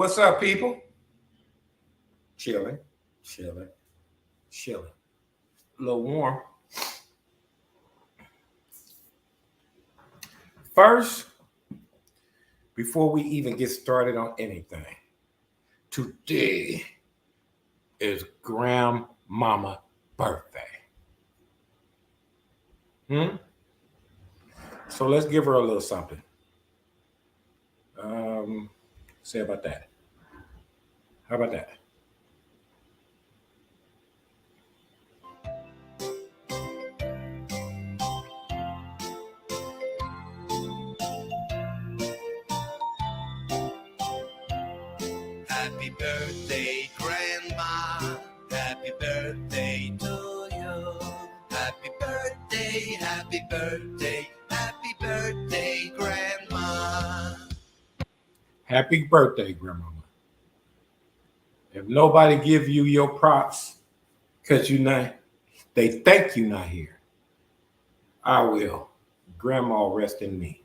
What's up, people? Chilling, chilling, chilling. A little warm. First, before we even get started on anything, today is grandmama birthday. Hmm? So let's give her a little something. Say about that. How about that? Happy birthday, Grandma. Happy birthday to you. Happy birthday, happy birthday, Grandma. Happy birthday, grandmama. If nobody give you your props because you not, they think you not here. I will. Grandma rest in me.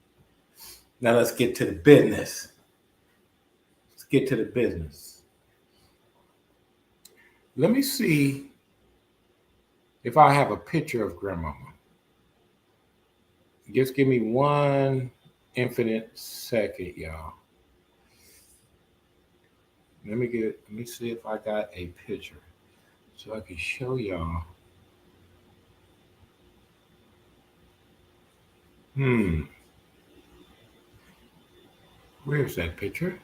Now let's get to the business. Let's get to the business. Let me see if I have a picture of grandmama. Just give me one infinite second, y'all. Let me see if I got a picture so I can show y'all. Where's that picture?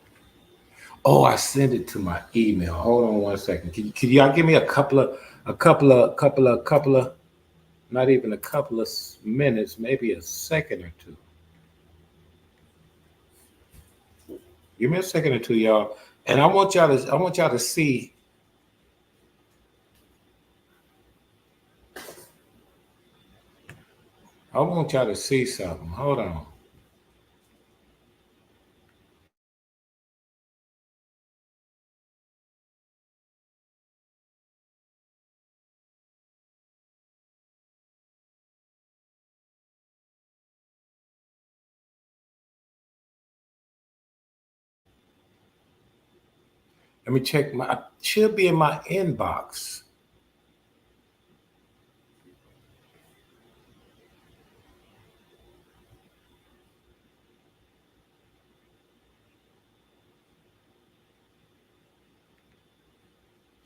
Oh, I sent it to my email. Hold on one second. Can y'all give me a couple of, not even a couple of minutes, maybe a second or two. Give me a second or two, y'all. And I want y'all to see. I want y'all to see something. Hold on. Let me check my. Should be in my inbox.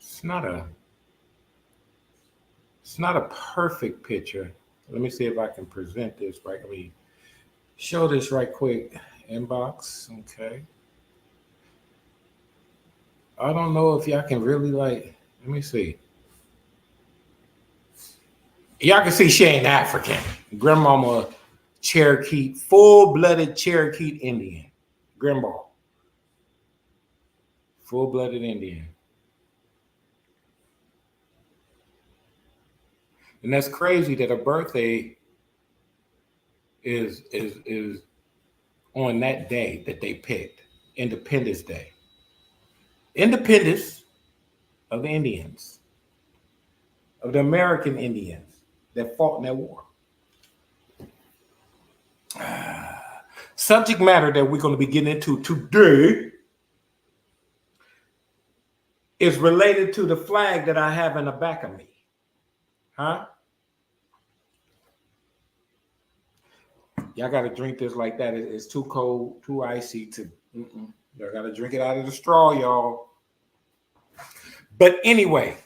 It's not a. It's not a perfect picture. Let me see if I can present this right. Let me show this right quick. Inbox. Okay. I don't know if y'all can really like. Let me see. Y'all can see she ain't African. Grandmama Cherokee, full-blooded Cherokee Indian. Grandma, full-blooded Indian. And that's crazy that her birthday is on that day that they picked, Independence Day. Independence of the Indians, of the American Indians that fought in that war. Subject matter that we're going to be getting into today is related to the flag that I have in the back of me. Huh? Y'all got to drink this like that. It's too cold, too icy to. Y'all got to drink it out of the straw, y'all. But anyway,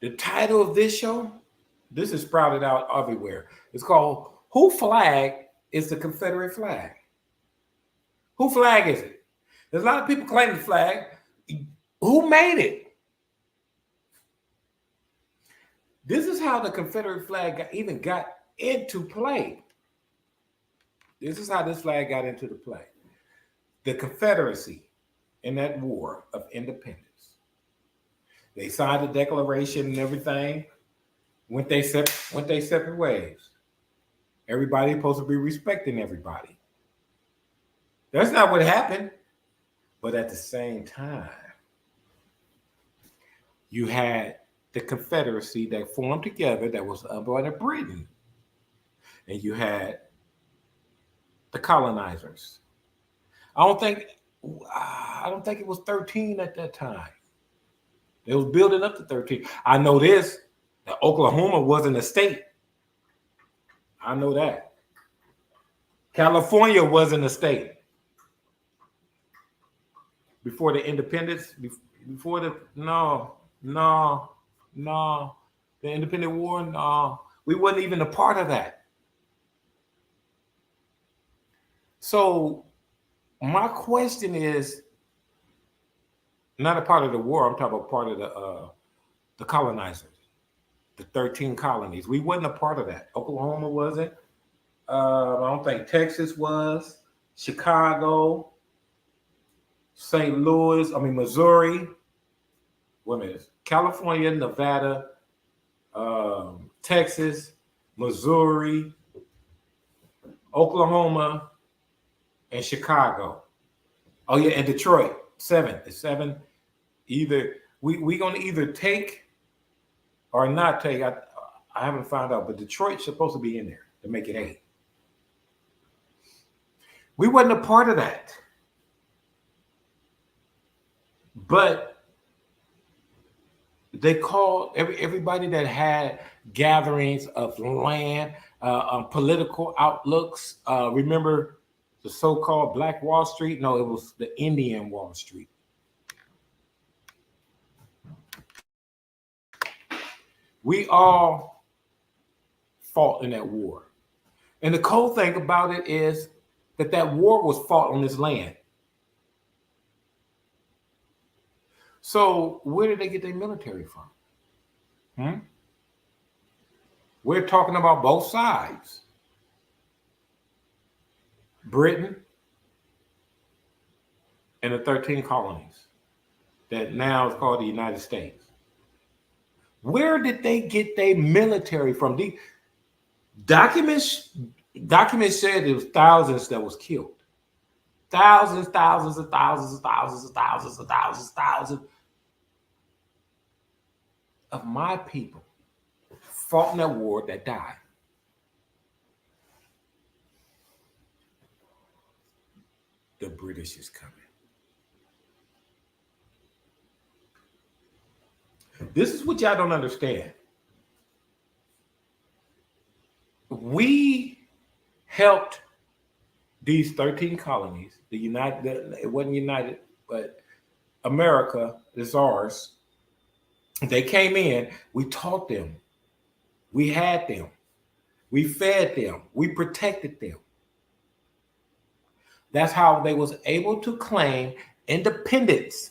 the title of this show, this is sprouted out everywhere. It's called "Who Flag is the Confederate Flag?" Who flag is it? There's a lot of people claiming the flag. Who made it? This is how the Confederate flag even got into play. This is how this flag got into the play. The Confederacy in that war of independence. They signed the Declaration and everything. Went they separate ways. Everybody supposed to be respecting everybody. That's not what happened. But at the same time, you had the Confederacy that formed together that was under Britain. And you had the colonizers. I don't think it was 13 at that time. It was building up to 13. I know this, that Oklahoma wasn't a state. I know that. California wasn't a state before the independence. Before the no, the independent war. No, we wasn't even a part of that. So my question is not a part of the war. I'm talking about part of the colonizers, the 13 colonies. We wasn't a part of that. Oklahoma wasn't. I don't think Texas was. Chicago, St. Louis. I mean Missouri. Wait a minute. California, Nevada, Texas, Missouri, Oklahoma, and Chicago. Oh yeah, and Detroit. 7. It's 7. Either we gonna either take or not take. I haven't found out, but Detroit's supposed to be in there to make it 8. We wasn't a part of that, but they called everybody that had gatherings of land, political outlooks. Remember the so-called Black Wall Street? No, it was the Indian Wall Street. We all fought in that war. And the cool thing about it is that war was fought on this land. So where did they get their military from? We're talking about both sides. Britain and the 13 colonies that now is called the United States. Where did they get their military from? The documents said it was thousands that was killed. Thousands of my people fought in that war that died. The British is coming. This is what y'all don't understand. We helped these 13 colonies, it wasn't united, but America is ours. They came in, we taught them, we had them, we fed them, we protected them. That's how they was able to claim independence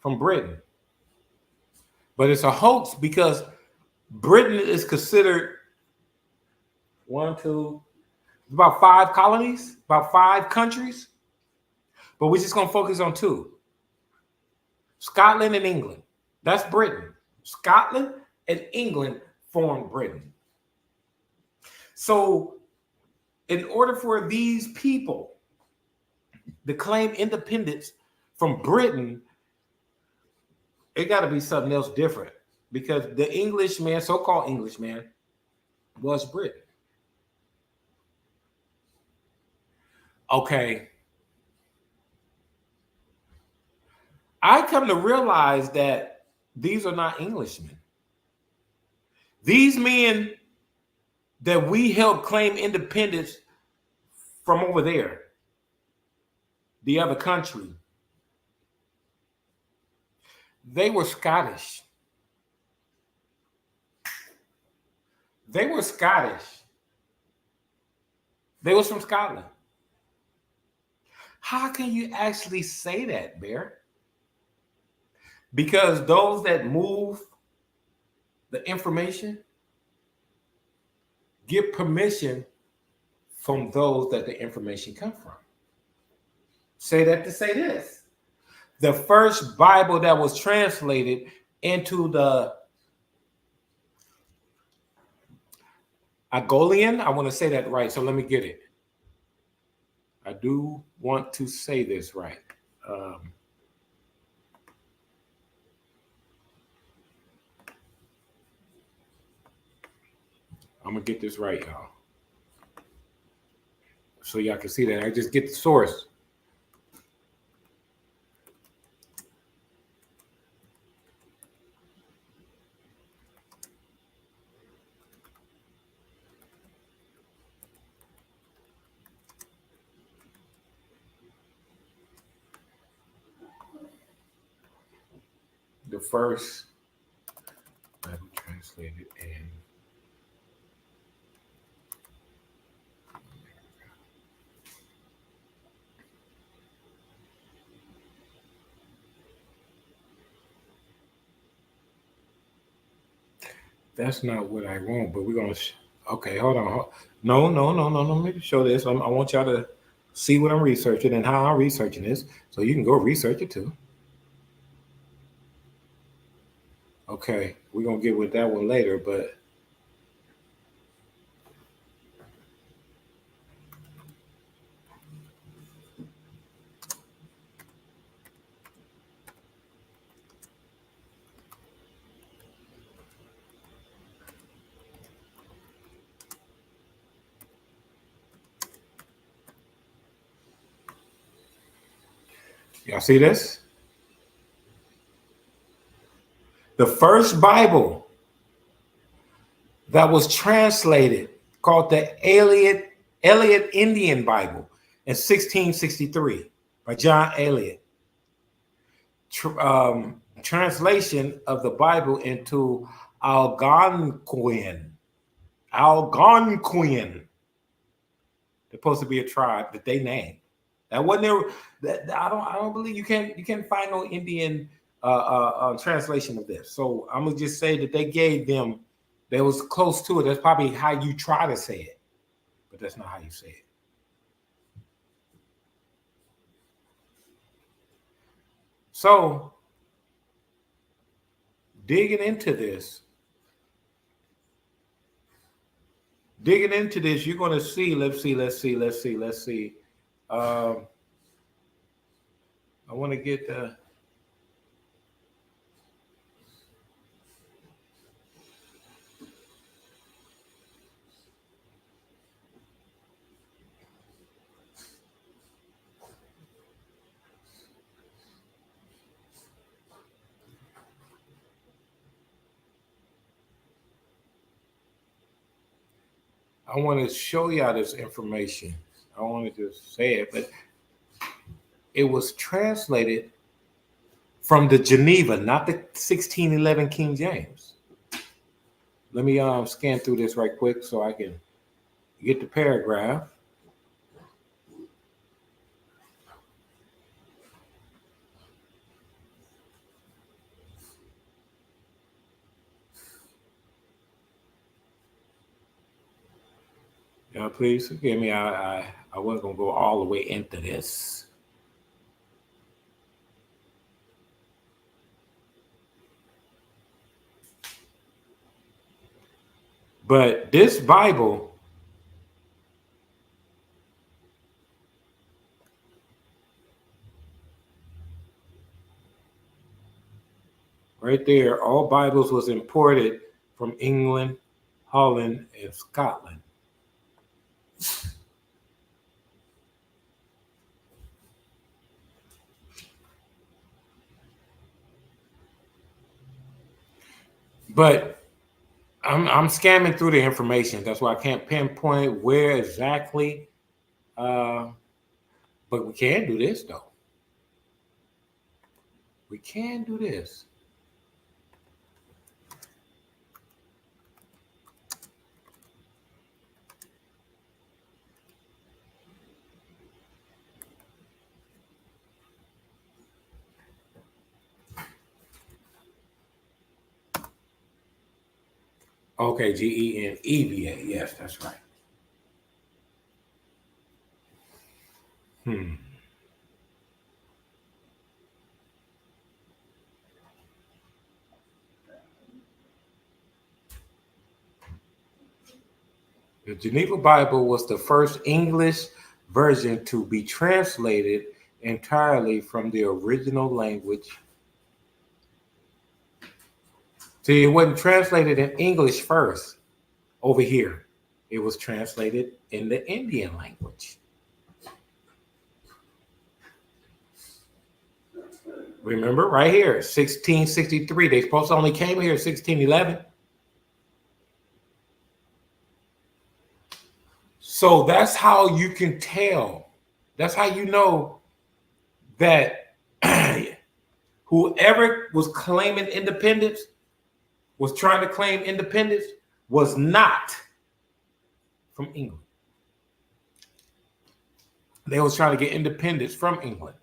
from Britain. But it's a hoax because Britain is considered about 5 colonies, about 5 countries. But we're just going to focus on 2. Scotland and England. That's Britain. Scotland and England formed Britain. So in order for these people to claim independence from Britain, it got to be something else different because the Englishman, so-called Englishman, was Britain. Okay. I come to realize that these are not Englishmen. These men that we helped claim independence from over there, the other country, they were Scottish. They were Scottish. They was from Scotland. How can you actually say that, Bear? Because those that move the information get permission from those that the information come from. Say that to say this. The first Bible that was translated into the Agolian, I want to say that right, so let me get it. I do want to say this right. I'm going to get this right, y'all. so y'all can see that. I just get the source. The first Bible translated in that's not what I want, but we're gonna. Okay, hold on. No, no, no, no, no. Let me show this. I want y'all to see what I'm researching and how I'm researching this, so you can go research it too. Okay, we're gonna get with that one later, but y'all see this? The first Bible that was translated, called the Eliot Indian Bible in 1663 by John Eliot. Translation of the Bible into Algonquin. Algonquin. They're supposed to be a tribe that they named. That wasn't their. I don't believe you can't find no Indian translation of this. So I'm gonna just say that they gave them. That was close to it. That's probably how you try to say it, but that's not how you say it. So digging into this, you're going to see. Let's see. I want to get the. I want to show y'all this information. I want to just say it, but it was translated from the Geneva, not the 1611 King James. Let me scan through this right quick so I can get the paragraph. Please forgive me. I wasn't gonna go all the way into this. But this Bible right there, all Bibles was imported from England, Holland, and Scotland. But I'm scamming through the information. That's why I can't pinpoint where exactly. But we can do this though. We can do this. Okay, Geneva. Yes, that's right. The Geneva Bible was the first English version to be translated entirely from the original language. See, it wasn't translated in English first over here. It was translated in the Indian language. Remember, right here, 1663. They supposed to only came here in 1611. So that's how you can tell. That's how you know that whoever was claiming independence, was trying to claim independence, was not from England. They was trying to get independence from England.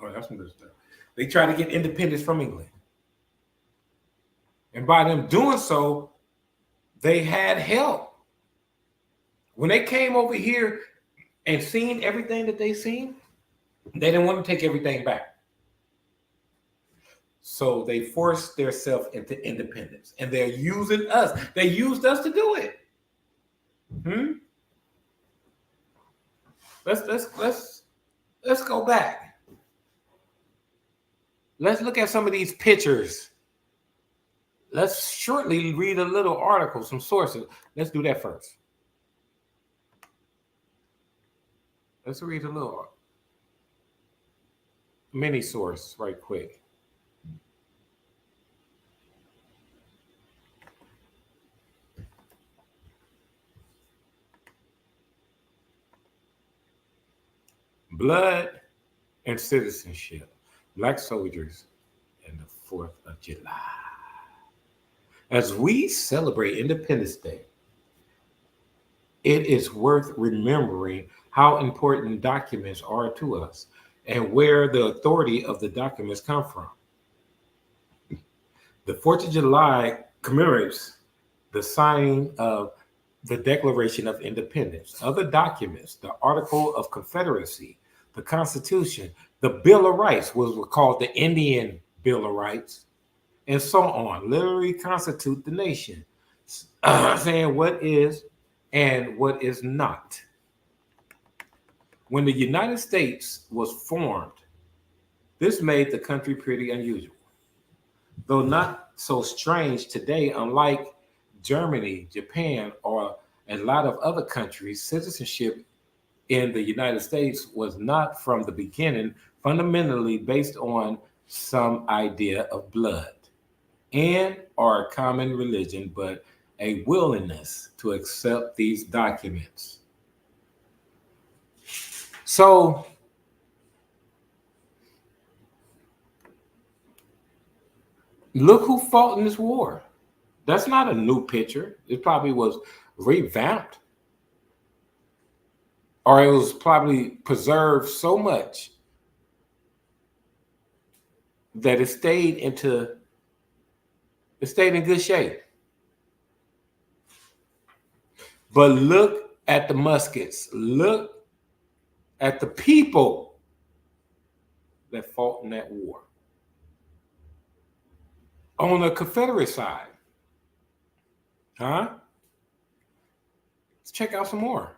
Oh, that's some good stuff. They tried to get independence from England. And by them doing so, they had help. When they came over here and seen everything that they seen, they didn't want to take everything back. So they forced themselves into independence. And they're using us. They used us to do it. Let's go back. Let's look at some of these pictures. Let's shortly read a little article, some sources. Let's do that first. Let's read a little mini source right quick. Blood and citizenship. Black soldiers and the 4th of July. As we celebrate Independence Day, it is worth remembering how important documents are to us and where the authority of the documents come from. The 4th of July commemorates the signing of the Declaration of Independence. Other documents, the Article of Confederacy, the Constitution, the Bill of Rights, was called the Indian Bill of Rights, and so on, literally constitute the nation, saying what is and what is not. When the United States was formed, this made the country pretty unusual. Though not so strange today, unlike Germany, Japan, or a lot of other countries, citizenship in the United States was not from the beginning fundamentally based on some idea of blood and or a common religion, but a willingness to accept these documents. So look who fought in this war. That's not a new picture. It probably was revamped, or it was probably preserved so much that it stayed in good shape. But look at the muskets. Look at the people that fought in that war. On the Confederate side, let's check out some more.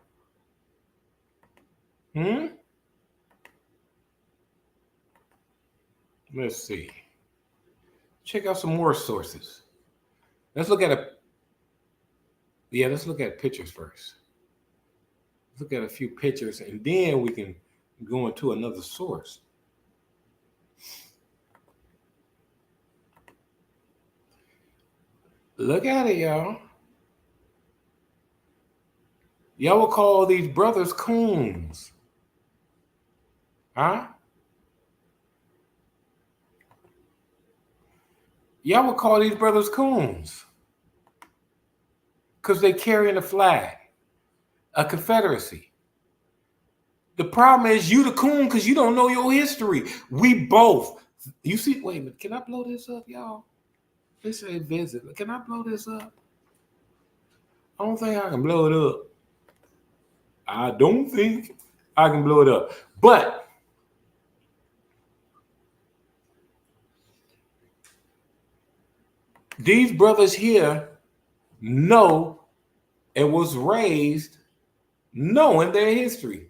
Let's see. Check out some more sources. Let's look at pictures first. Let's look at a few pictures, and then we can go into another source. Look at it, y'all. Y'all will call these brothers coons. Y'all will call these brothers coons because they carrying a flag, a Confederacy. The problem is you the coon because you don't know your history. We both. You see, wait a minute. Can I blow this up, y'all? This ain't visit. Can I blow this up? I don't think I can blow it up. I don't think I can blow it up. But these brothers here know and was raised knowing their history.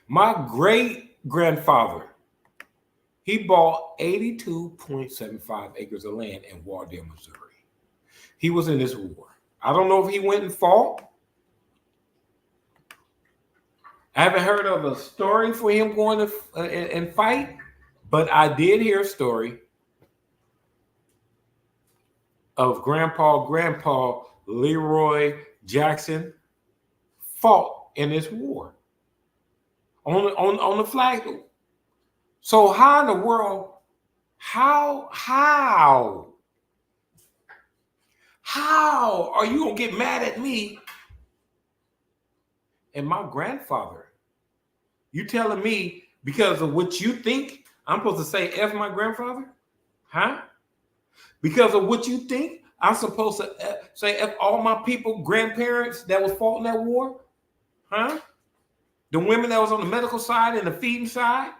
My great grandfather, He bought 82.75 acres of land in Wardell, Missouri. He was in this war. I don't know if he went and fought. I haven't heard of a story for him going to and fight, but I did hear a story of Grandpa Leroy Jackson fought in this war on the flag. So how in the world, how are you gonna get mad at me and my grandfather? You telling me because of what you think I'm supposed to say F my grandfather? Huh? Because of what you think I'm supposed to say F all my people, grandparents that was fought in that war? Huh? The women that was on the medical side and the feeding side?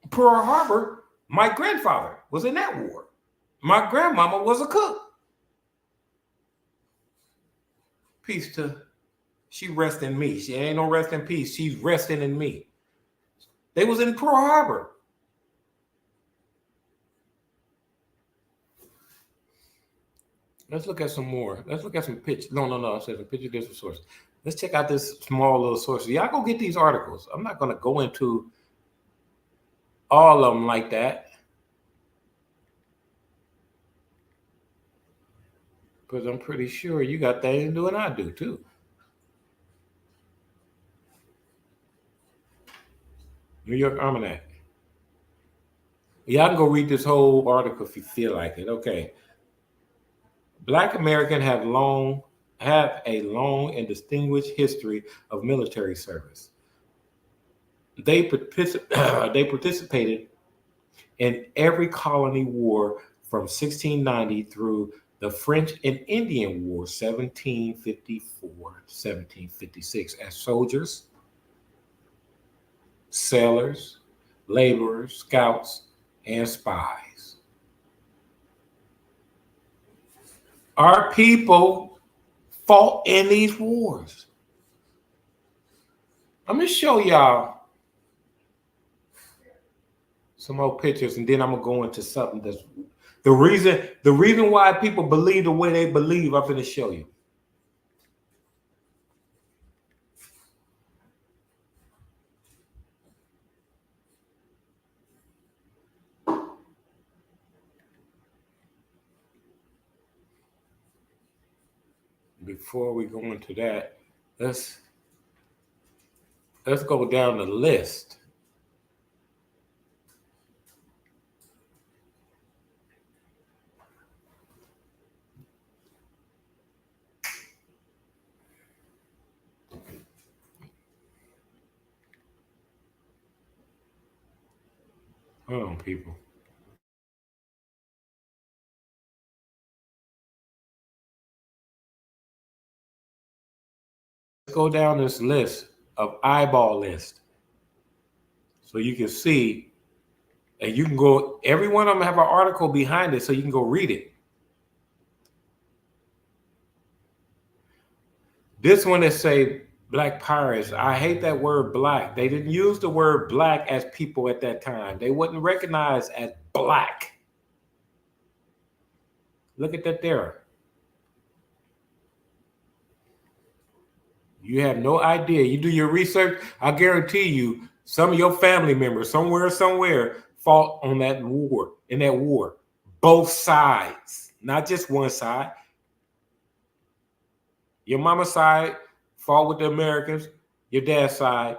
Pearl Harbor, my grandfather was in that war. My grandmama was a cook. Peace to, she rest in me. She ain't no rest in peace. She's resting in me. They was in Pearl Harbor. Let's look at some more. Let's look at some pictures. No. I said some picture different sources. Let's check out this small little source. Y'all go get these articles. I'm not going to go into all of them like that, because I'm pretty sure you got things to do and I do too. New York Almanac. Y'all can go read this whole article if you feel like it. Okay. Black Americans have a long and distinguished history of military service. They participated in every colony war from 1690 through the French and Indian War, 1754 1756, as soldiers, sailors, laborers, scouts, and spies. Our people fought in these wars. I'm going to show y'all some more pictures, and then I'm gonna go into something that's the reason why people believe the way they believe. I'm gonna show you. Before we go into that, let's go down the list. Hold on, people. Let's go down this list of eyeball list, so you can see, and you can go. Every one of them have an article behind it, so you can go read it. This one that say black pirates. I hate that word black. They didn't use the word black as people at that time. They wouldn't recognize as black. Look at that there. You have no idea. You do your research, I guarantee you, some of your family members somewhere fought on that war, in that war. Both sides, not just one side. Your mama's side fought with the Americans. Your dad's side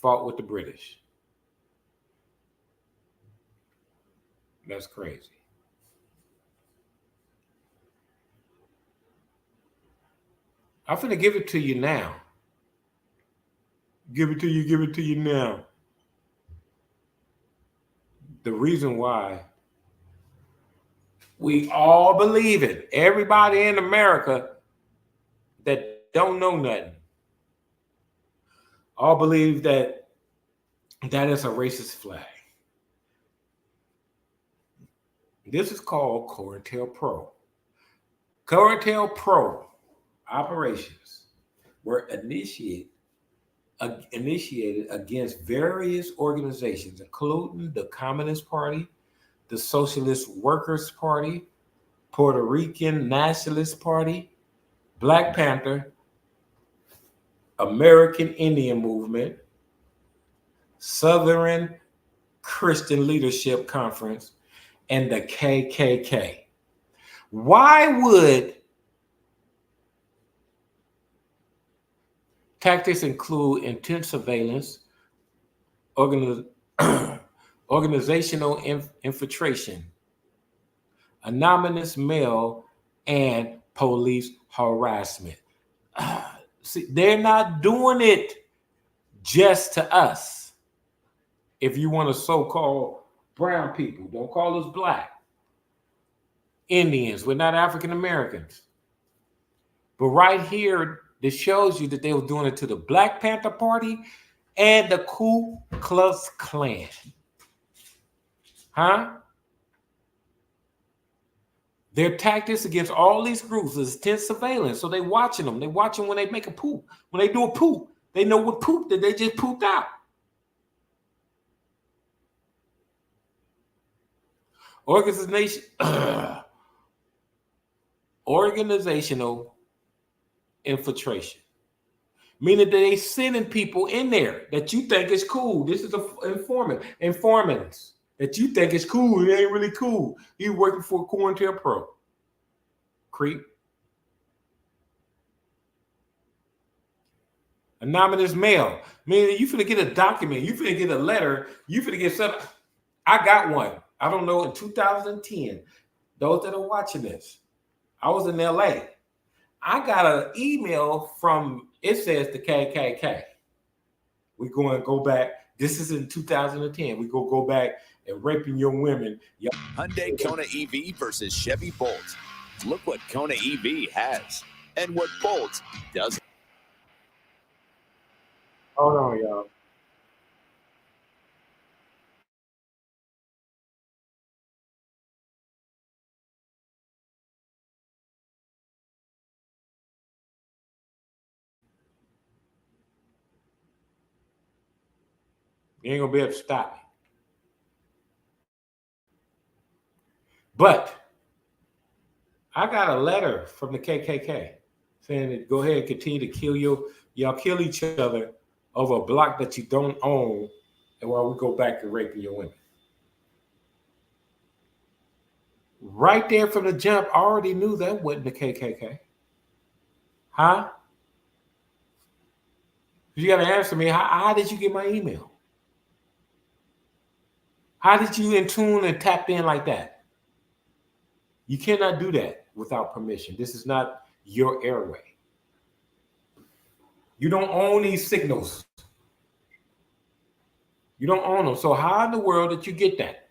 fought with the British. That's crazy. I'm finna give it to you now. Give it to you now. The reason why we all believe it, everybody in America that don't know nothing, all believe that is a racist flag. This is called COINTELPRO. COINTELPRO operations were initiated initiated against various organizations, including the Communist Party, the Socialist Workers' Party, Puerto Rican Nationalist Party, Black Panther, American Indian Movement, Southern Christian Leadership Conference, and the KKK. Why would tactics include intense surveillance, organizational infiltration, anonymous mail, and police harassment? See, they're not doing it just to us. If you want to so-called brown people, don't call us black. Indians, we're not African Americans. But right here, this shows you that they were doing it to the Black Panther Party and the Ku Klux Klan. Huh? Their tactics against all these groups is intense surveillance. So they watching them. They watching when they make a poop. When they do a poop, they know what poop that they just pooped out. Organizational infiltration, meaning that they sending people in there that you think is cool. This is an informants that you think is cool. It ain't really cool. You working for COINTELPRO. Creep. Anonymous mail, meaning you finna get a document, you finna get a letter, you finna get something. I got one. I don't know, in 2010, those that are watching this, I was in LA. I got an email from, it says the KKK. We're going to go back. This is in 2010. We go back and raping your women. Hyundai Kona EV versus Chevy Bolt. Look what Kona EV has and what Bolt doesn't. Hold on, y'all. You ain't gonna be able to stop me. But I got a letter from the KKK saying that go ahead and continue to kill y'all kill each other over a block that you don't own, and while we go back to raping your women. Right there from the jump, I already knew that wasn't the KKK. Huh? You got to answer me. How did you get my email? How did you in tune and tap in like that? You cannot do that without permission. This is not your airway. You don't own these signals. You don't own them. So how in the world did you get that?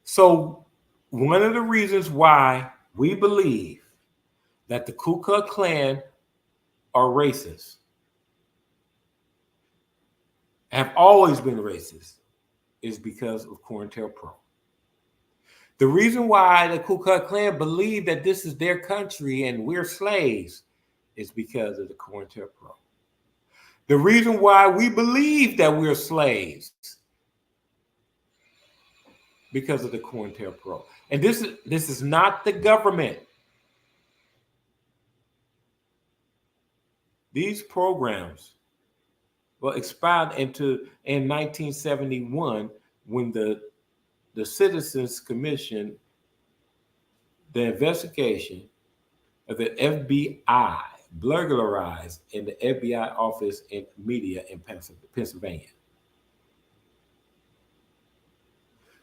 So one of the reasons why we believe that the Ku Klux Klan are racist, have always been racist, is because of COINTELPRO. The reason why the Ku Klux Klan believe that this is their country and we're slaves is because of the COINTELPRO. The reason why we believe that we're slaves because of the COINTELPRO. And this is not the government. These programs were expounded into in 1971 when the Citizens Commission, the investigation of the FBI burglarized in the FBI office in media in Pennsylvania.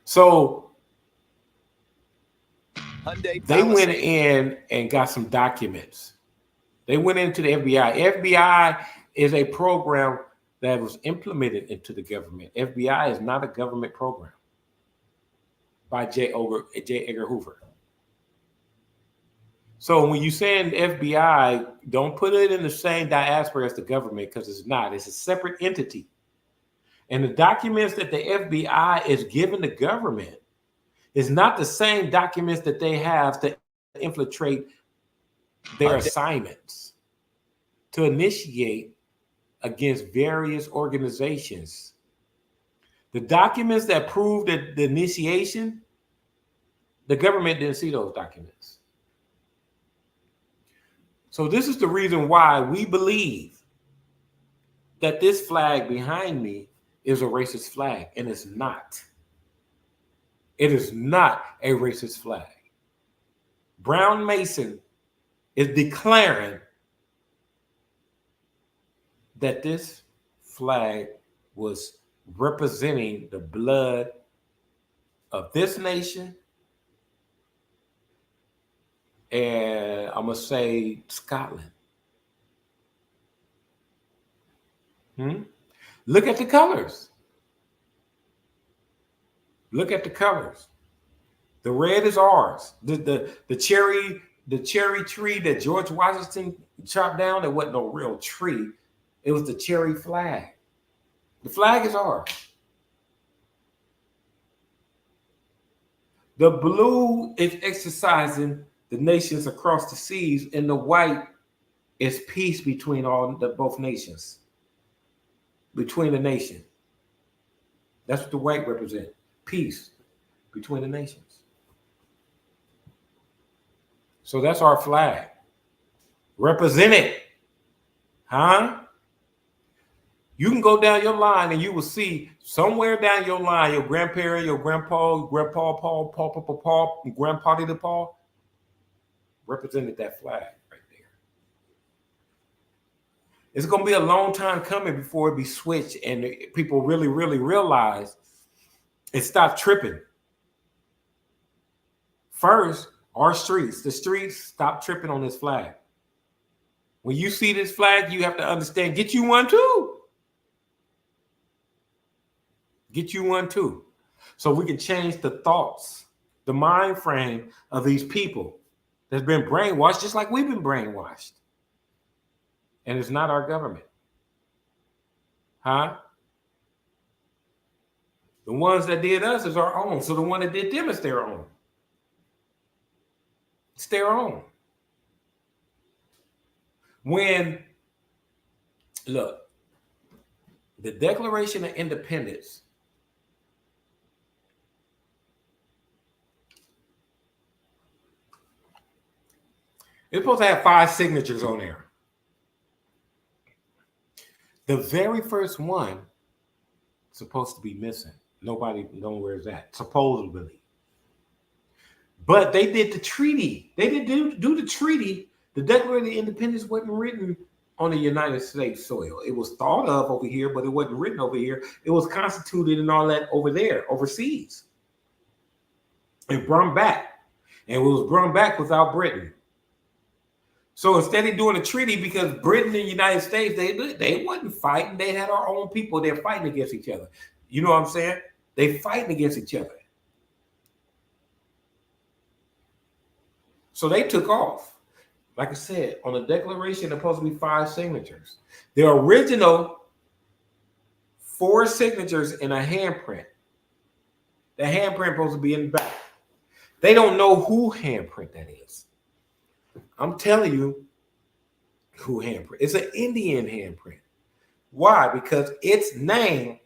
So they went in and got some documents. They went into the FBI. FBI is a program that was implemented into the government. FBI is not a government program by J. Edgar Hoover. So when you send FBI, don't put it in the same diaspora as the government, because it's not. It's a separate entity. And the documents that the FBI is giving the government is not the same documents that they have to infiltrate their assignments, to initiate against various organizations. The documents that proved that the initiation, the government didn't see those documents. So this is the reason why we believe that this flag behind me is a racist flag, and it's not. It is not a racist flag. Brown Mason is declaring that this flag was representing the blood of this nation, and I'm going to say Scotland. Look at the colors. Look at the colors. The red is ours. The cherry tree that George Washington chopped down, it wasn't no real tree. It was the cherry flag. The flag is ours. The blue is exercising the nations across the seas, and the white is peace between both nations. Between the nation. That's what the white represents. Peace between the nations. So that's our flag. Represent it. Huh? You can go down your line and you will see somewhere down your line, your grandparent, your grandpa, grandpa to Paul represented that flag right there. It's going to be a long time coming before it be switched and people really, really realize and stop tripping. First, the streets, stop tripping on this flag. When you see this flag, you have to understand, get you one too. Get you one too. So we can change the thoughts, the mind frame of these people that's been brainwashed just like we've been brainwashed. And it's not our government. Huh? The ones that did us is our own. So the one that did them is their own. It's their own. Look, the Declaration of Independence it's supposed to have 5 signatures on there. The very first one is supposed to be missing. Nobody knows where it's at, supposedly. But they did the treaty. They didn't do the treaty. The Declaration of Independence wasn't written on the United States soil. It was thought of over here, but it wasn't written over here. It was constituted and all that over there, overseas. And brought back. And it was brought back without Britain. So instead of doing a treaty, because Britain and the United States, they wasn't fighting. They had our own people. They're fighting against each other. You know what I'm saying? They fighting against each other. So they took off. Like I said, on the Declaration, there's supposed to be 5 signatures. The original 4 signatures in a handprint. The handprint supposed to be in the back. They don't know who handprint that is. I'm telling you who handprint. It's an Indian handprint. Why? Because its name,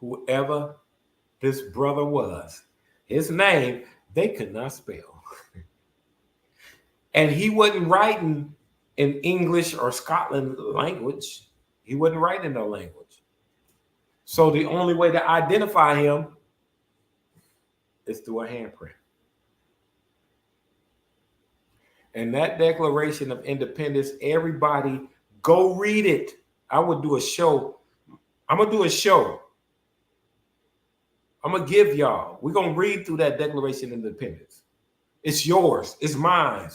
whoever this brother was, his name, they could not spell. And he wasn't writing in English or Scotland language. He wasn't writing in no language. So the only way to identify him is through a handprint. And that Declaration of Independence, everybody go read it. I would do a show. I'm going to do a show. I'm going to give y'all. We're going to read through that Declaration of Independence. It's yours. It's mine.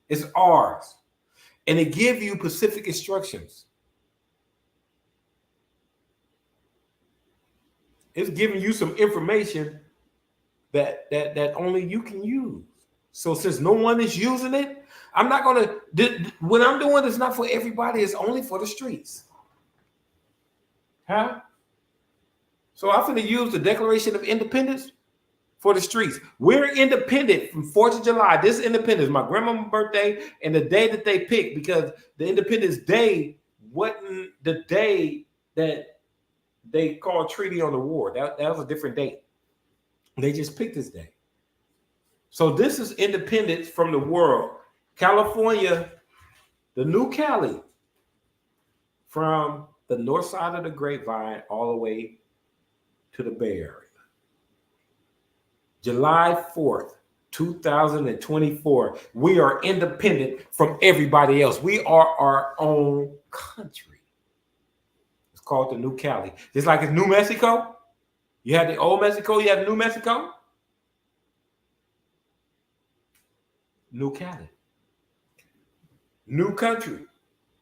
It's ours. And it gives you specific instructions. It's giving you some information that only you can use. So since no one is using it, I'm not going to, what I'm doing is not for everybody. It's only for the streets. Huh? So I'm going to use the Declaration of Independence for the streets. We're independent from 4th of July. This is independence, my grandma's birthday, and the day that they picked, because the Independence Day wasn't the day that they called Treaty on the War. That was a different date. They just picked this day. So this is independence from the world. California, the new Cali, from the north side of the grapevine all the way to the Bay Area. July 4th, 2024, we are independent from everybody else. We are our own country. It's called the New Cali. Just like it's New Mexico. You have the old Mexico, you have New Mexico. New Cali. New country.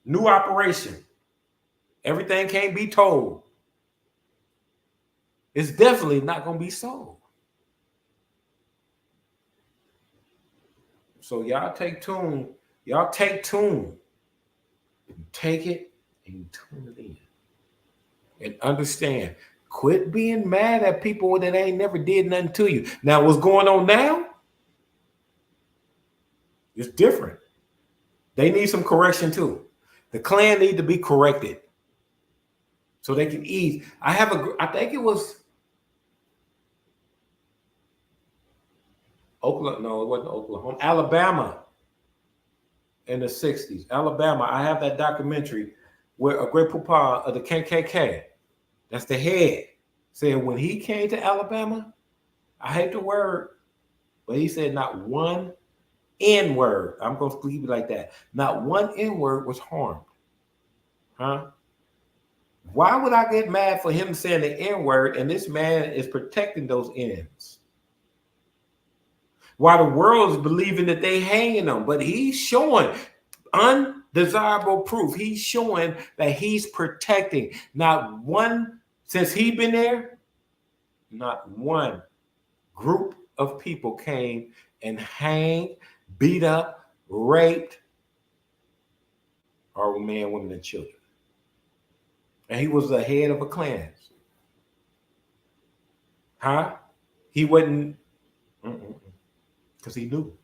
New operation. Everything can't be told. It's definitely not going to be sold. So y'all take tune. Y'all take tune. Take it and tune it in. And understand. Quit being mad at people that ain't never did nothing to you. Now, what's going on now? It's different. They need some correction too. The Klan need to be corrected so they can ease. I think it was Oklahoma. No, it wasn't Oklahoma. Alabama in the 60s. Alabama. I have that documentary where a great papa of the KKK, that's the head, said when he came to Alabama, I hate the word, but he said not one N-word. I'm going to leave it like that. Not one N-word was harmed. Huh? Why would I get mad for him saying the N-word and this man is protecting those N's? While the world is believing that they hanging them, but he's showing undesirable proof. He's showing that he's protecting. Not one, since he been there, not one group of people came and hanged, beat up, raped our men, women, and children. And he was the head of a clan. Huh? He wasn't, because he knew.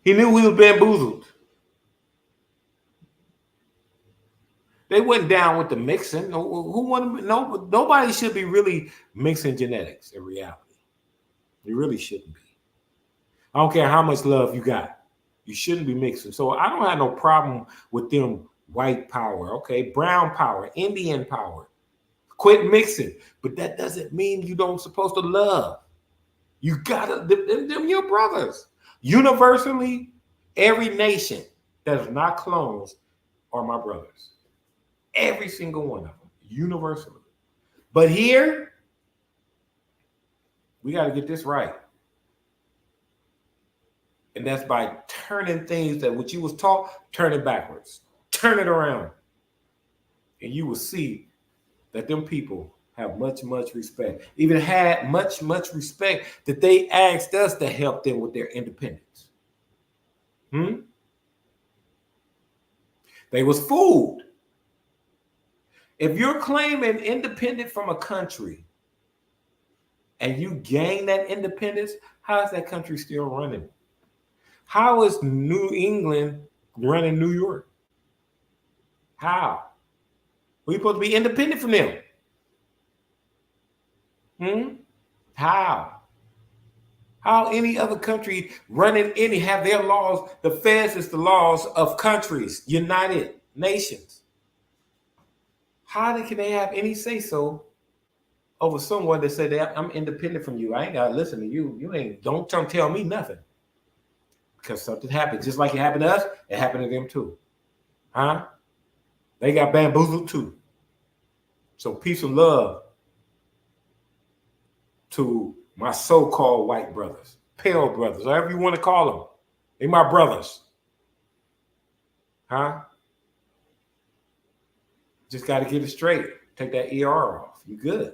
He knew he was bamboozled. They went down with the mixing. Nobody should be really mixing genetics in reality. You really shouldn't be. I don't care how much love you got. You shouldn't be mixing. So I don't have no problem with them white power, okay? Brown power, Indian power. Quit mixing. But that doesn't mean you don't supposed to love. You gotta, them your brothers. Universally, every nation that is not clones are my brothers. Every single one of them, universally. But here, we got to get this right. And that's by turning things that what you was taught, turn it backwards. Turn it around. And you will see that them people have much, much respect. Even had much, much respect that they asked us to help them with their independence. They was fooled. If you're claiming independent from a country and you gain that independence, how is that country still running? How is New England running New York? How? We're supposed to be independent from them. How? How any other country running have their laws? The feds is the laws of countries, United Nations. How can they have any say so over someone that said that I'm independent from you? I ain't gotta listen to you. You ain't don't tell me nothing. Because something happened. Just like it happened to us, it happened to them too. Huh? They got bamboozled too. So peace and love to my so-called white brothers, pale brothers, however you want to call them. They my brothers. Huh? Just got to get it straight. Take that ER off. You good.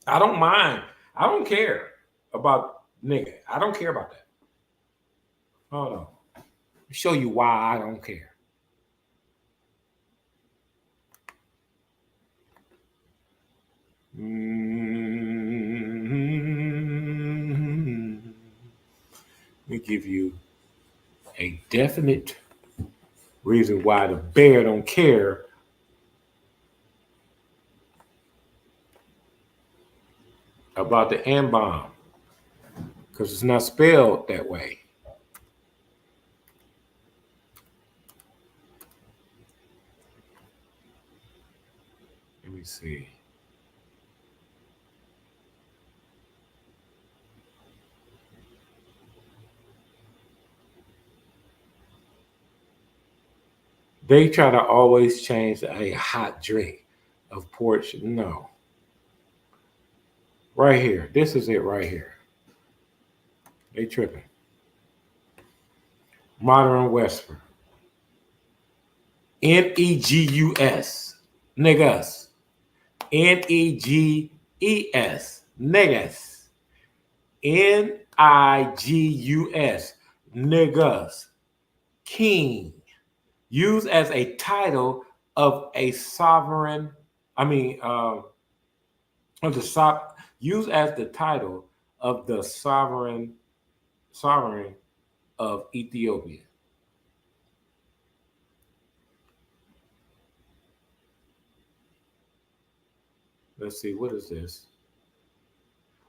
I don't mind. I don't care about nigga. I don't care about that. Hold on. I'll show you why I don't care. give you a definite reason why the bear don't care about the N-bomb, because it's not spelled that way. Let me see. They try to always change a hot drink of porch. No. Right here. This is it right here. They tripping. Modern Westford. Negus. Niggas. Neges. Niggas. Nigus. Niggas. King. Used as a title of a sovereign. Used as the title of the sovereign of Ethiopia. Let's see, what is this?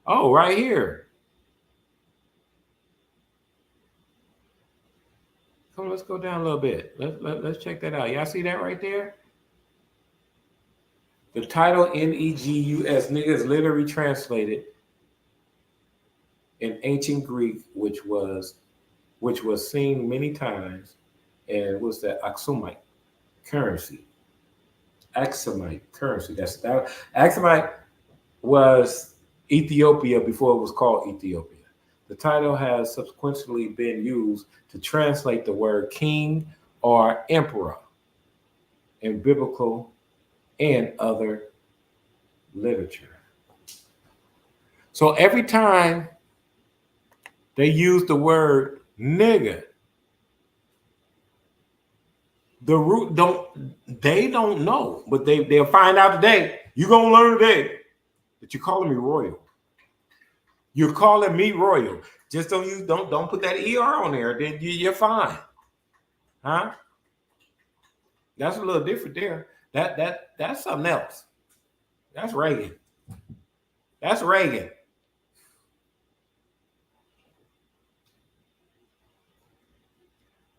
Oh, right here. Come on, let's go down a little bit. Let's check that out. Y'all see that right there? The title Negus, niggas, literally translated in ancient Greek, which was seen many times, and was the Aksumite currency. Aksumite currency. Aksumite was Ethiopia before it was called Ethiopia. The title has subsequently been used to translate the word king or emperor in biblical and other literature. So every time they use the word nigga, the root they don't know, but they'll find out today. You're gonna learn today that you're calling me royal. You're calling me royal. Just don't put that ER on there, then you're fine. Huh? That's a little different there. That's something else. That's Reagan. That's Reagan.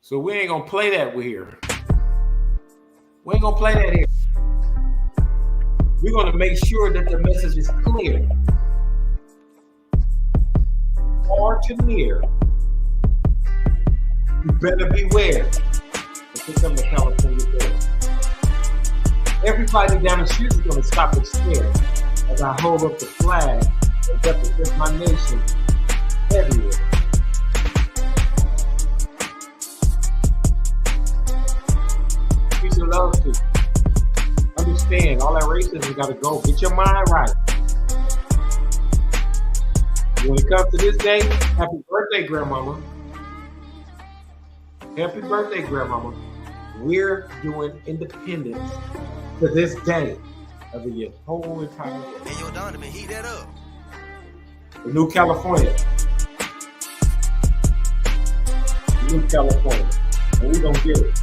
So we ain't gonna play that here. We ain't gonna play that here. We're gonna make sure that the message is clear. Far to near. You better beware. If you come to California Day. Everybody down the street is gonna stop and stare as I hold up the flag that represents my nation everywhere. Peace and love to you. Understand, all that racism gotta go. Get your mind right. When it comes to this day, happy birthday, Grandmama. Happy birthday, Grandmama. We're doing independence to this day of the whole entire world. Hey, yo, Donovan, heat that up. The New California. New California. And we gonna get it.